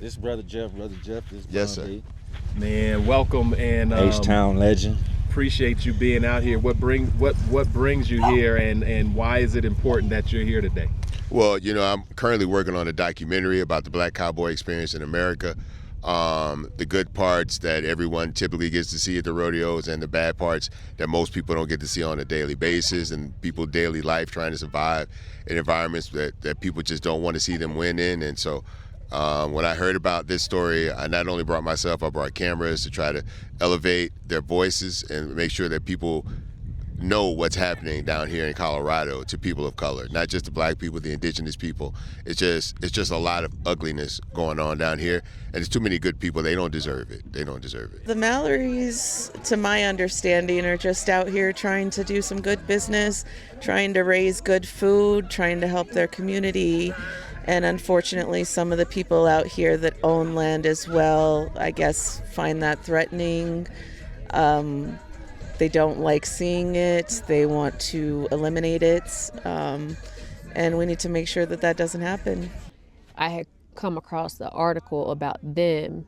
This brother Jeff. This Yes, Bun sir. B. Man, welcome and H-Town legend. appreciate you being out here. What brings you here, and why is it important that you're here today? Well, I'm currently working on a documentary about the Black cowboy experience in America. The good parts that everyone typically gets to see at the rodeos, and the bad parts that most people don't get to see on a daily basis, and people's daily life trying to survive in environments that people just don't want to see them win in. And so when I heard about this story, I not only brought myself, I brought cameras to try to elevate their voices and make sure that people know what's happening down here in Colorado to people of color, not just the black people, the indigenous people. It's just a lot of ugliness going on down here, and there's too many good people. They don't deserve it. They don't deserve it. The Mallorys, to my understanding, are just out here trying to do some good business, trying to raise good food, trying to help their community. And unfortunately, some of the people out here that own land as well, I guess, find that threatening. They don't like seeing it. They want to eliminate it. And we need to make sure that that doesn't happen. I had come across the article about them,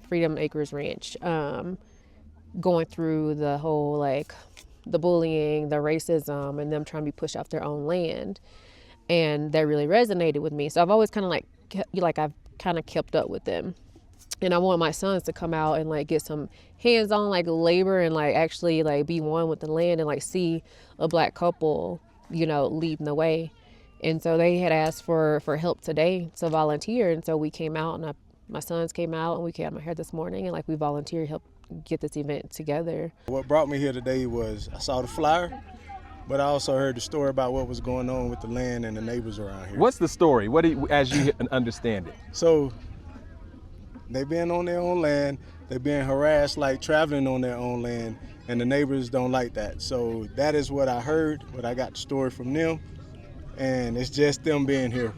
Freedom Acres Ranch, going through the whole, the bullying, the racism, and them trying to be pushed off their own land. And that really resonated with me. So I've always kind of I've kind of kept up with them. And I want my sons to come out and get some hands-on labor and actually be one with the land and see a black couple, leading the way. And so they had asked for help today to volunteer. And so we came out, and my sons came out, and we came out here this morning, and we volunteered, help get this event together. What brought me here today was I saw the flyer, but I also heard the story about what was going on with the land and the neighbors around here. What's the story? As you understand it? So they being on their own land, they're being harassed traveling on their own land, and the neighbors don't like that. So that is what I heard, but I got the story from them, and it's just them being here,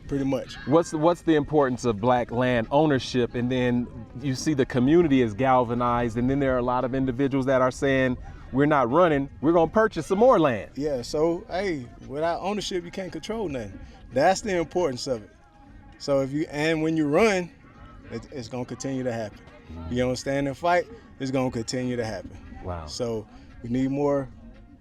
pretty much. What's the importance of black land ownership? And then you see the community is galvanized, and then there are a lot of individuals that are saying, we're not running, we're gonna purchase some more land. Yeah, so without ownership, you can't control nothing. That's the importance of it. So when you run, it's gonna continue to happen. If you don't stand and fight, it's gonna continue to happen. Wow. So we need more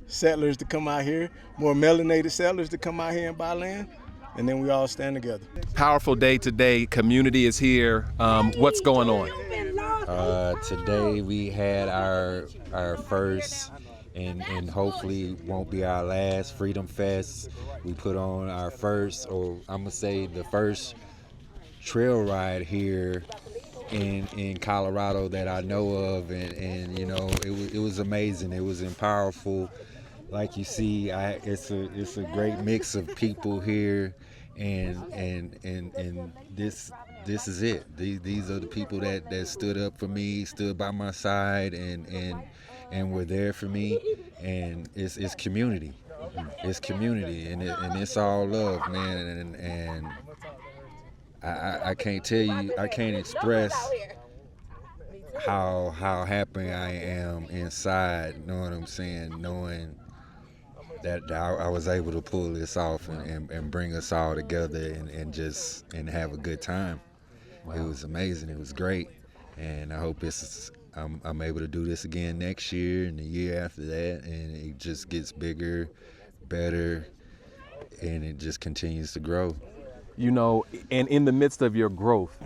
settlers to come out here, more melanated settlers to come out here and buy land, and then we all stand together. Powerful day today, community is here. What's going on? Today we had our first and hopefully won't be our last Freedom Fest. We put on our first, or I'm gonna say the first trail ride here in Colorado that I know of, and it was amazing. It was powerful. Like you see, it's a great mix of people here, and this is it. These are the people that stood up for me, stood by my side, and were there for me. And it's community. It's community, and it's all love, man. And I can't tell you, I can't express how happy I am inside, know what I'm saying, knowing that I was able to pull this off and bring us all together and have a good time. Wow. It was amazing. It was great, and I hope I'm able to do this again next year and the year after that, and it just gets bigger, better, and it just continues to grow. And in the midst of your growth,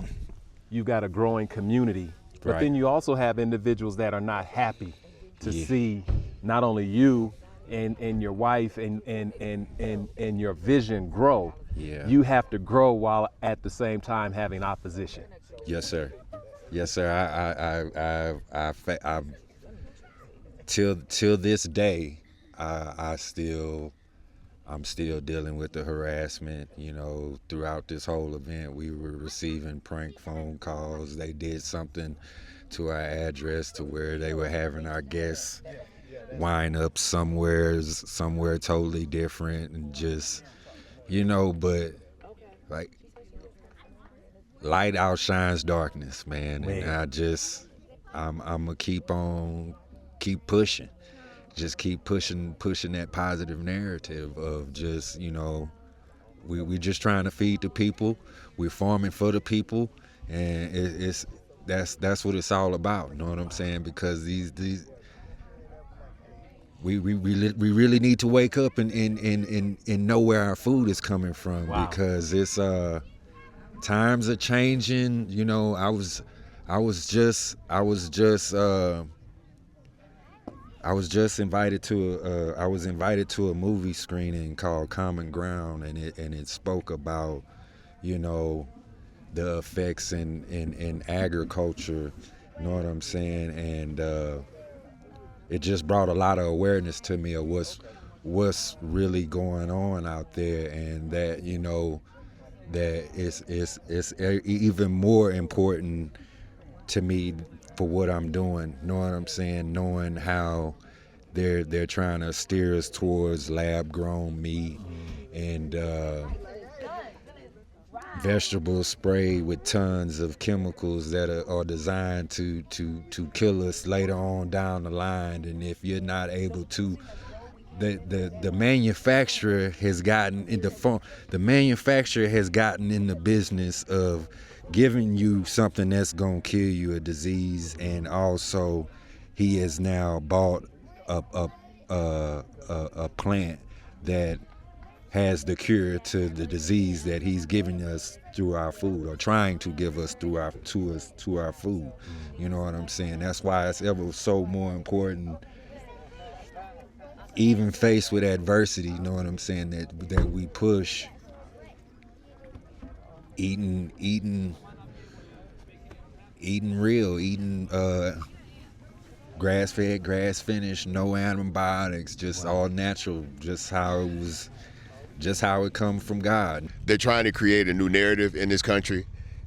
you've got a growing community, but Right. then you also have individuals that are not happy to see not only you and your wife and your vision grow. Yeah. You have to grow while at the same time having opposition. Yes, sir. Yes, sir. I till this day, I'm still dealing with the harassment. Throughout this whole event, we were receiving prank phone calls. They did something to our address to where they were having our guests wind up somewhere totally different, and just, but light outshines darkness, man. And I'm gonna keep pushing. Just keep pushing that positive narrative of just, we're just trying to feed the people. We're farming for the people, and that's what it's all about. You know what I'm saying? Because we really need to wake up and know where our food is coming from. Wow. Because it's times are changing. You know, I was just invited to a movie screening called Common Ground, and it spoke about, you know, the effects in agriculture. You know what I'm saying? And it just brought a lot of awareness to me of what's really going on out there, and that, you know, that it's even more important to me for what I'm doing. You know what I'm saying? Knowing how they're trying to steer us towards lab-grown meat and vegetables sprayed with tons of chemicals that are designed to kill us later on down the line. And if you're not able to, the manufacturer has gotten in the business of giving you something that's gonna kill you, a disease, and also he has now bought a plant that has the cure to the disease that he's giving us through our food, or trying to give us through our food. You know what I'm saying? That's why it's ever so more important, even faced with adversity, you know what I'm saying, that we push eating real, grass-fed, grass-finished, no antibiotics, just all natural, just how it comes from God. They're trying to create a new narrative in this country,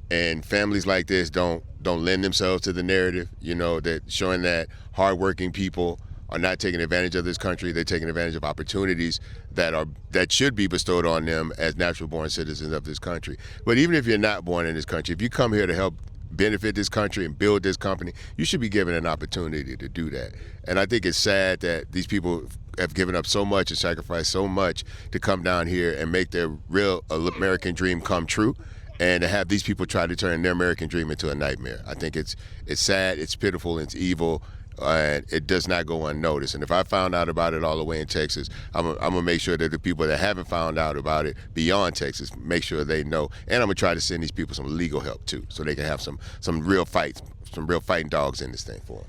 and families like this don't lend themselves to the narrative. You know, that showing that hardworking people are not taking advantage of this country. They're taking advantage of opportunities that should be bestowed on them as natural-born citizens of this country. But even if you're not born in this country, if you come here to help benefit this country and build this company, you should be given an opportunity to do that. And I think it's sad that these people have given up so much and sacrificed so much to come down here and make their real American dream come true, and to have these people try to turn their American dream into a nightmare. I think it's sad, it's pitiful, it's evil, and it does not go unnoticed. And if I found out about it all the way in Texas, I'm gonna make sure that the people that haven't found out about it beyond Texas, make sure they know. And I'm gonna try to send these people some legal help too, so they can have some real fights, some real fighting dogs in this thing for them.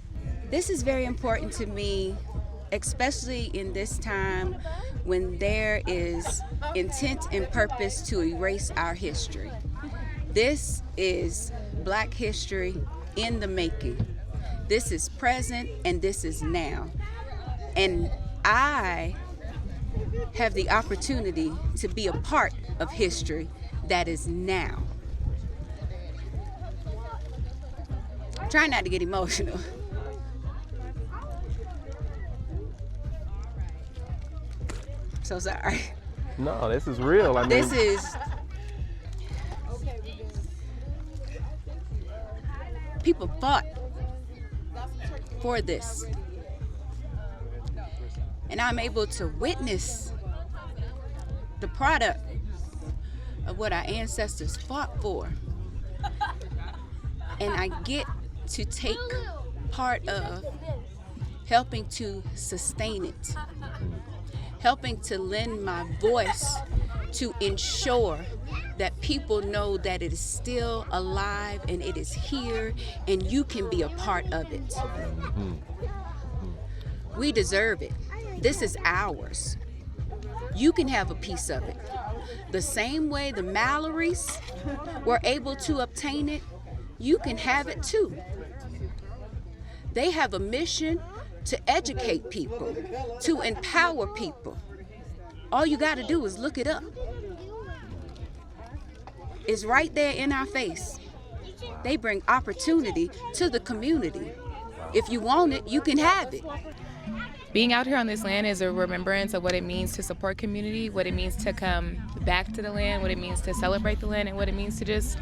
This is very important to me, especially in this time when there is intent and purpose to erase our history. This is Black history in the making. This is present and this is now. And I have the opportunity to be a part of history that is now. I'm trying not to get emotional. So sorry. No, this is real. I mean, This is people fought for this. And I'm able to witness the product of what our ancestors fought for. And I get to take part of helping to sustain it, helping to lend my voice to ensure that people know that it is still alive and it is here and you can be a part of it. We deserve it. This is ours. You can have a piece of it. The same way the Mallorys were able to obtain it, you can have it too. They have a mission to educate people, to empower people. All you got to do is look it up. It's right there in our face. They bring opportunity to the community. If you want it, you can have it. Being out here on this land is a remembrance of what it means to support community, what it means to come back to the land, what it means to celebrate the land, and what it means to just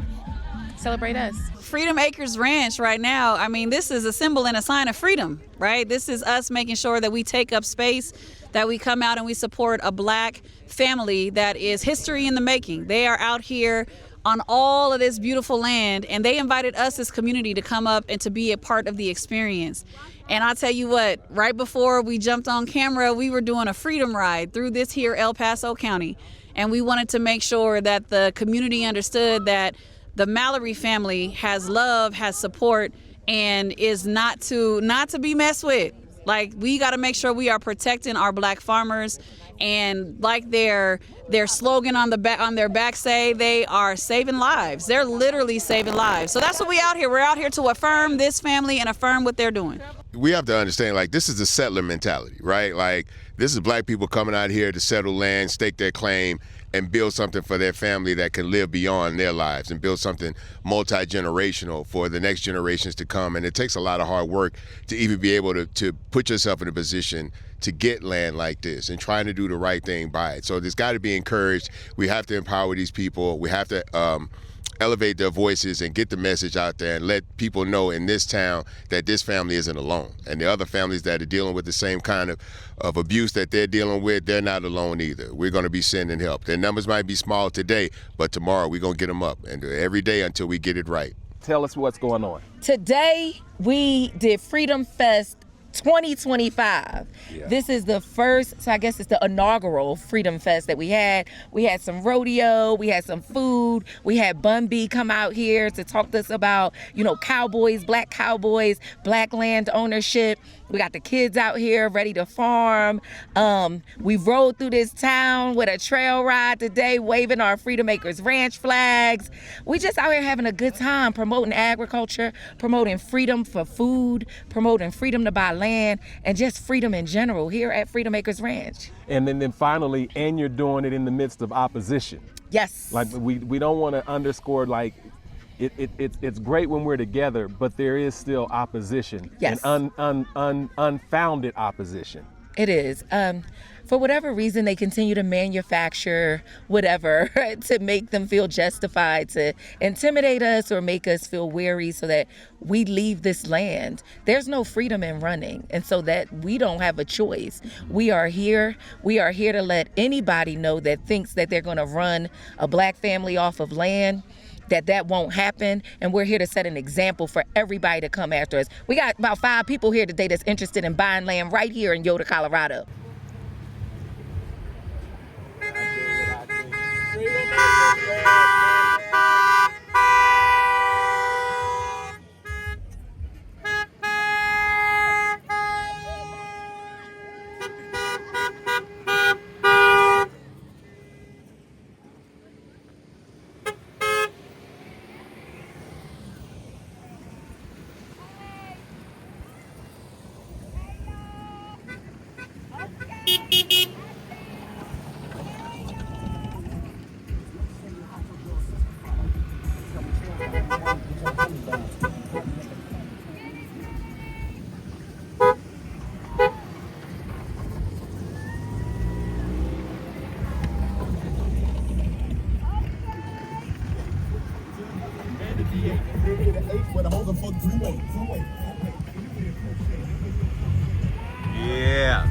celebrate us. Freedom Acres Ranch right now, I mean, this is a symbol and a sign of freedom, right? This is us making sure that we take up space, that we come out and we support a Black family that is history in the making. They are out here on all of this beautiful land, and they invited us as community to come up and to be a part of the experience. And I'll tell you what, right before we jumped on camera, we were doing a freedom ride through this here El Paso County. And we wanted to make sure that the community understood that the Mallory family has love, has support, and is not to be messed with. Like, we got to make sure we are protecting our black farmers, and like their slogan on their back say, they are saving lives. They're literally saving lives. So that's what we out here. We're out here to affirm this family and affirm what they're doing. We have to understand, like, this is the settler mentality, right? Like, this is black people coming out here to settle land, stake their claim, and build something for their family that can live beyond their lives, and build something multi-generational for the next generations to come. And it takes a lot of hard work to even be able to put yourself in a position to get land like this and trying to do the right thing by it. So there's got to be encouraged. We have to empower these people. We have to elevate their voices and get the message out there and let people know in this town that this family isn't alone. And the other families that are dealing with the same kind of abuse that they're dealing with, they're not alone either. We're going to be sending help. Their numbers might be small today, but tomorrow we're going to get them up, and every day until we get it right. Tell us what's going on. Today, we did Freedom Fest 2025. Yeah. This is the first, so I guess it's the inaugural Freedom Fest that we had. We had some rodeo, we had some food, we had Bun B come out here to talk to us about, cowboys, black land ownership. We got the kids out here ready to farm. We rode through this town with a trail ride today, waving our Freedom Acres Ranch flags. We just out here having a good time, promoting agriculture, promoting freedom for food, promoting freedom to buy land, and just freedom in general here at Freedom Acres Ranch. And then finally, and you're doing it in the midst of opposition. Yes. Like, we don't want to underscore, like, it's great when we're together, but there is still opposition. Yes. And unfounded opposition. It is. For whatever reason, they continue to manufacture whatever to make them feel justified, to intimidate us or make us feel weary so that we leave this land. There's no freedom in running, and so that we don't have a choice. We are here. We are here to let anybody know that thinks that they're going to run a black family off of land, that won't happen, and we're here to set an example for everybody to come after us. We got about 5 people here today that's interested in buying land right here in Yoder, Colorado. Yeah.